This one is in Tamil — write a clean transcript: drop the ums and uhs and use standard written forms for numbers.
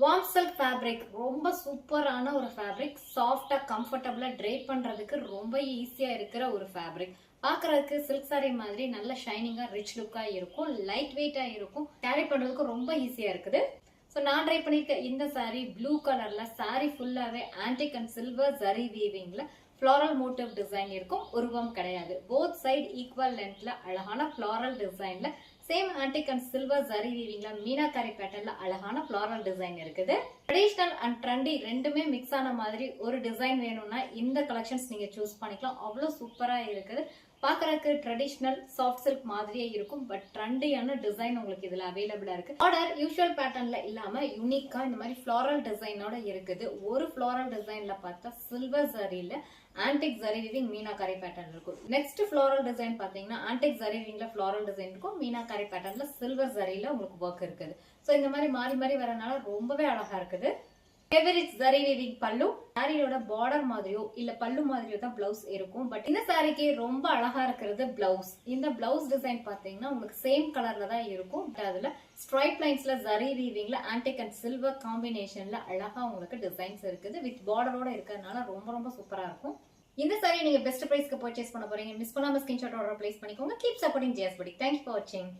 வார்ம் சில்க் ஃபேப்ரிக் ரொம்ப சூப்பரான ஒரு ஃபேப்ரிக். சாஃப்டா கம்ஃபர்டபுளா ட்ரேப் பண்றதுக்கு ரொம்ப ஈஸியா இருக்கிற ஒரு ஃபேப்ரிக். பாக்குறதுக்கு சில்க் சாரி மாதிரி நல்ல ஷைனிங்கா ரிச் லுக்கா இருக்கும். லைட் வெயிட்டா இருக்கும். கேரி பண்றதுக்கு ரொம்ப ஈஸியா இருக்குது. ஸோ நான் ட்ரை பண்ணிருக்க இந்த சாரி ப்ளூ கலர்ல சாரி ஃபுல்லாவே ஆன்டிக் அண்ட் சில்வர் ஜரி வீவிங்ல ஃபிளாரல் மோட்டிவ் டிசைன் இருக்கும். உருவம் கிடையாது. போத் சைடு ஈக்குவல் லென்த்ல அழகான ஃபிளாரல் டிசைன்ல same antique and silver zari வீவிங்ல மீனாகாரி பேட்டர்ன்ல அழகான ஃபிளாரல் டிசைன் இருக்குது. ட்ரெடிஷனல் அண்ட் ட்ரெண்டி ரெண்டுமே மிக்ஸ் ஆன மாதிரி ஒரு டிசைன் வேணும்னா இந்த கலெக்ஷன்ஸ் நீங்க சூஸ் பண்ணிக்கலாம். அவ்வளவு சூப்பரா இருக்குது. பாக்குறதுக்கு ட்ரெடிஷனல் சாஃப்ட் சில்க் மாதிரியே இருக்கும். பட் ட்ரெண்டியான டிசைன் உங்களுக்கு இதுல அவைலபிளா இருக்கு. ஆர்டர் யூஷுவல் பேட்டர்ன்ல இல்லாம யூனிக்கா இந்த மாதிரி ஃபிளாரல் டிசைனோட இருக்குது. ஒரு ஃபிளாரல் டிசைன்ல பார்த்தா சில்வர் ஜரியில antique zari weaving meenakari pattern இருக்கும். நெக்ஸ்ட் ஃபிளாரல் டிசைன் பாத்தீங்கன்னா ஆன்டிக் ஜரி வீவிங்ல ஃபிளாரல் டிசைன் இருக்கும். மீனாகாரி பேட்டர்ன்ல சில்வர் ஜரியில உங்களுக்கு ஒர்க் இருக்குது. சோ இந்த மாதிரி மாறி மாறி வரனால ரொம்பவே அழகா இருக்குது. ஃபேவரிட் ஜரி வீவிங் பல்லு. சாரியோட பார்டர் மாதிரியோ இல்ல பல்லு மாதிரியோ தான் பிளவுஸ் இருக்கும். பட் இந்த சாரிக்கு ரொம்ப அழகா இருக்கிறது பிளவுஸ். இந்த பிளவுஸ் டிசைன் பாத்தீங்கன்னா உங்களுக்கு சேம் கலர்ல தான் இருக்கும். அதுல ஸ்ட்ரைப் லைன்ஸ்ல ஜரி வீவிங்ல ஆன்டிக் அண்ட் சில்வர் காம்பினேஷன்ல அழகா உங்களுக்கு டிசைன்ஸ் இருக்குது. வித் பார்டரோட இருக்கிறதுனால ரொம்ப ரொம்ப சூப்பரா இருக்கும். இந்த சாரி நீங்க பெஸ்ட் பிரைஸ்க்கு பர்ச்சேஸ் பண்ண போறீங்க. மிஸ் பண்ணாம ஸ்கிரீன்ஷாட் ஆர்டர் பிளேஸ் பண்ணிக்கோங்க. கீப் சப்போர்ட்டிங் ஜிஎஸ் படி. தேங்க்யூ ஃபார் வாட்சிங்.